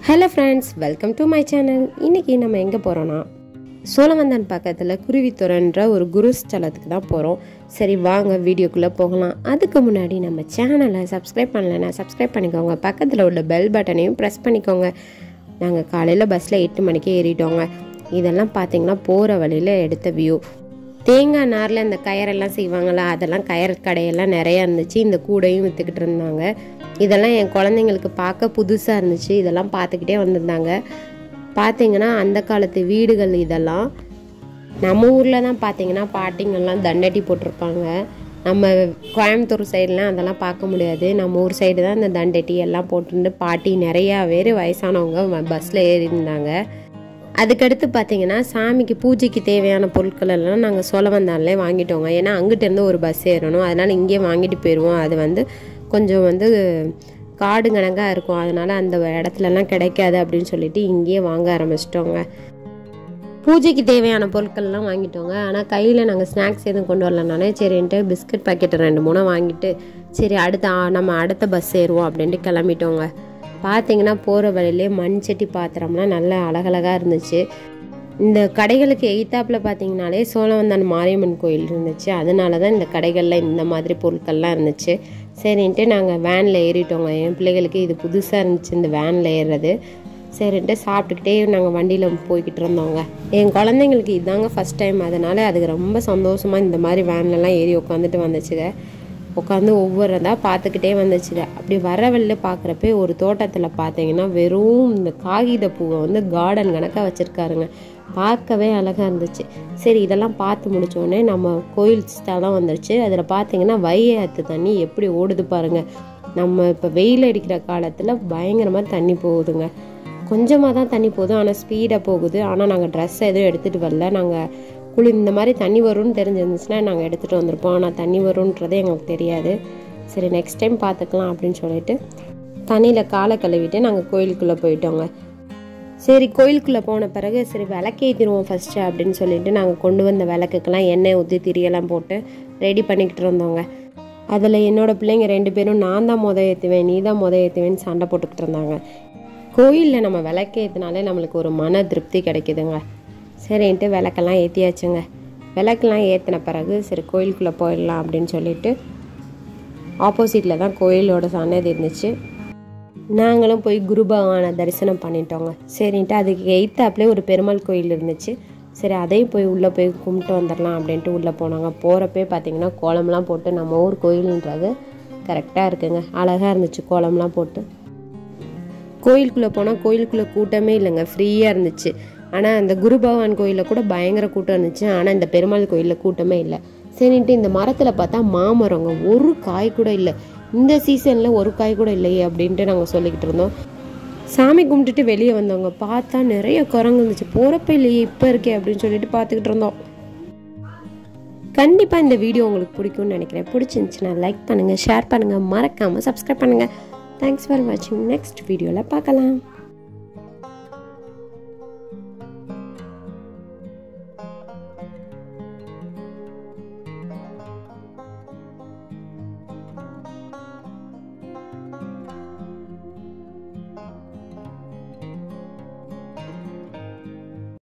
Hello friends, welcome to my channel. இன்னைக்கு நம்ம எங்க போறோம்னா சோழவந்தான் பக்கத்துல குருவித்துறைன்ற ஒரு குரு ஸ்தலத்துக்கு தான் போறோம். சரி வாங்க வீடியோக்குள்ள போகலாம். அதுக்கு முன்னாடி நம்ம சேனலை சப்ஸ்கிரைப் பண்ணலனா சப்ஸ்கிரைப் பண்ணிக்கோங்க. பக்கத்துல உள்ள பெல் பட்டனையும் பிரஸ் பண்ணிக்கோங்க. நாங்க காலையில பஸ்ல 8 மணிக்கு ஏறிட்டோங்க. இதெல்லாம் பாத்தீங்கன்னா போற வழியில எடுத்த வியூ. தேங்காய் நாரில் இந்த கயரெல்லாம் செய்வாங்களா, அதெல்லாம் கயர் கடையெல்லாம் நிறையா இருந்துச்சு. இந்த கூடையும் விற்றுக்கிட்டு இருந்தாங்க. இதெல்லாம் என் குழந்தைங்களுக்கு பார்க்க புதுசாக இருந்துச்சு. இதெல்லாம் பார்த்துக்கிட்டே வந்திருந்தாங்க. பார்த்தீங்கன்னா அந்த காலத்து வீடுகள் இதெல்லாம் நம்ம ஊரில் தான் பார்த்தீங்கன்னா பாட்டிங்கெல்லாம் தண்டட்டி போட்டிருப்பாங்க. நம்ம கோயம்புத்தூர் சைட்லாம் அதெல்லாம் பார்க்க முடியாது. நம்ம ஊர் சைடு தான் இந்த தண்டட்டி எல்லாம் போட்டுருந்து பாட்டி நிறையா பேர் வயசானவங்க பஸ்ஸில் ஏறி இருந்தாங்க. அதுக்கடுத்து பார்த்தீங்கன்னா சாமிக்கு பூஜைக்கு தேவையான பொருட்கள் எல்லாம் நாங்கள் சோழவந்தான்லே வாங்கிட்டோங்க. ஏன்னா அங்கிட்டேருந்து ஒரு பஸ் ஏறணும், அதனால் இங்கேயே வாங்கிட்டு போயிடுவோம். அது கொஞ்சம் காடு கணக்காக இருக்கும், அதனால் அந்த இடத்துலலாம் கிடைக்காது அப்படின்னு சொல்லிட்டு இங்கேயே வாங்க ஆரம்பிச்சிட்டோங்க. பூஜைக்கு தேவையான பொருட்கள்லாம் வாங்கிட்டோங்க. ஆனால் கையில் நாங்கள் ஸ்நாக்ஸ் எதுவும் கொண்டு வரலனாலே சரின்ட்டு பிஸ்கட் பாக்கெட்டு 2-3 வாங்கிட்டு சரி நம்ம அடுத்த பஸ் ஏறுவோம் அப்படின்ட்டு கிளம்பிட்டோங்க. பார்த்தீங்கன்னா போகிற வழியிலே மண் சட்டி பாத்திரம்லாம் நல்லா அழகழகாக இருந்துச்சு. இந்த கடைகளுக்கு எய்த்தாப்பில் பார்த்தீங்கன்னாலே சோழவந்தான் மாரியம்மன் கோயில் இருந்துச்சு. அதனால தான் இந்த கடைகளில் இந்த மாதிரி பொருட்கள்லாம் இருந்துச்சு. சரின்ட்டு நாங்கள் வேனில் ஏறிட்டோங்க. என் பிள்ளைகளுக்கு இது புதுசாக இருந்துச்சு இந்த வேனில் ஏறுறது. சரின்ட்டு சாப்பிட்டுக்கிட்டே நாங்கள் வண்டியில் போய்கிட்டு இருந்தோங்க. என் குழந்தைங்களுக்கு இதாங்க ஃபஸ்ட் டைம், அதனால் அதுக்கு ரொம்ப சந்தோஷமாக இந்த மாதிரி வேன்லலாம் ஏறி உட்காந்துட்டு வந்துச்சுங்க. உட்காந்து ஒவ்வொருதாக பார்த்துக்கிட்டே வந்துச்சுங்க. அப்படி வர வழியில பார்க்குறப்ப ஒரு தோட்டத்தில் பார்த்தீங்கன்னா வெறும் இந்த காகித பூவை கார்டன் கணக்காக வச்சுருக்காருங்க. பார்க்கவே அழகாக இருந்துச்சு. சரி இதெல்லாம் பார்த்து முடித்தோடனே நம்ம கோயில் ஸ்தலம் வந்துருச்சு. அதில் பார்த்தீங்கன்னா வைகை தண்ணி எப்படி ஓடுது பாருங்கள். நம்ம இப்போ வெயில் அடிக்கிற காலத்தில் பயங்கரமாக தண்ணி போகுதுங்க. கொஞ்சமாக தான் தண்ணி போகுது, ஆனால் ஸ்பீடாக போகுது. ஆனால் நாங்கள் ட்ரெஸ் எதுவும் எடுத்துகிட்டு வரல. நாங்கள் இந்த மாதிரி தண்ணி வரும்னு தெரிஞ்சிருந்துச்சுன்னா நாங்கள் எடுத்துகிட்டு வந்திருப்போம். ஆனால் தண்ணி வரும்ன்றது எங்களுக்கு தெரியாது. சரி நெக்ஸ்ட் டைம் பார்த்துக்கலாம் அப்படின்னு சொல்லிட்டு தண்ணியில் காலை கழுவிட்டு நாங்கள் கோயிலுக்குள்ளே போயிட்டோங்க. சரி கோயிலுக்குள்ளே போன பிறகு சரி விளக்கேற்றிடுவோம் ஃபஸ்ட்டு அப்படின்னு சொல்லிட்டு நாங்கள் கொண்டு வந்த விளக்குக்கெல்லாம் எண்ணெய் ஊற்றி திரியெல்லாம் போட்டு ரெடி பண்ணிக்கிட்டு இருந்தோங்க. அதில் என்னோடய பிள்ளைங்க 2 பேரும் நான் தான் ஏற்றுவேன் நீ தான் ஏற்றுவேன்னு சண்டை போட்டுக்கிட்டு இருந்தாங்க. கோயிலில் நம்ம விளக்கேற்றினாலே நம்மளுக்கு ஒரு மன திருப்தி கிடைக்குதுங்க. சரின்ட்டு விளக்கெல்லாம் ஏற்றியாச்சுங்க. விளக்கெல்லாம் ஏற்றின பிறகு சரி கோயிலுக்குள்ளே போயிடலாம் அப்படின்னு சொல்லிட்டு ஆப்போசிட்டில் தான் கோயிலோட சன்னதி இருந்துச்சு. நாங்களும் போய் குரு பகவானை தரிசனம் பண்ணிட்டோங்க. சரின்ட்டு அதுக்கு எய்த்தாப்புலேயே ஒரு பெருமாள் கோயில் இருந்துச்சு. சரி அதையும் போய் உள்ளே போய் கும்பிட்டு வந்துடலாம் அப்படின்ட்டு உள்ளே போனாங்க. போகிறப்பே பார்த்திங்கன்னா கோலம்லாம் போட்டு நம்ம ஊர் கோயிலுன்றது கரெக்டாக இருக்குங்க. அழகாக இருந்துச்சு கோலம்லாம் போட்டு. கோயிலுக்குள்ளே போனால் கோயிலுக்குள்ளே கூட்டமே இல்லைங்க, ஃப்ரீயாக இருந்துச்சு. ஆனால் அந்த குரு பகவான் கோயிலில் கூட பயங்கர கூட்டம் இருந்துச்சு. ஆனால் இந்த பெருமாள் கோயிலில் கூட்டமே இல்லை. சரின்ட்டு இந்த மரத்தில் பார்த்தா மாமரங்க, ஒரு காய் கூட இல்லை. இந்த சீசனில் ஒரு காய் கூட இல்லையே அப்படின்ட்டு நாங்கள் சொல்லிக்கிட்டு இருந்தோம். சாமி கும்பிட்டுட்டு வெளியே வந்தவங்க பார்த்தா நிறைய குரங்கு இருந்துச்சு. போகிறப்ப இல்லையே இப்போ இருக்கே அப்படின்னு சொல்லிட்டு பார்த்துக்கிட்டு இருந்தோம். கண்டிப்பாக இந்த வீடியோ உங்களுக்கு பிடிக்கும்னு நினைக்கிறேன். பிடிச்சிருந்துச்சுன்னா லைக் பண்ணுங்கள், ஷேர் பண்ணுங்கள், மறக்காமல் சப்ஸ்கிரைப் பண்ணுங்கள். தேங்க்ஸ் ஃபார் வாட்சிங். நெக்ஸ்ட் வீடியோவில் பார்க்கலாம்.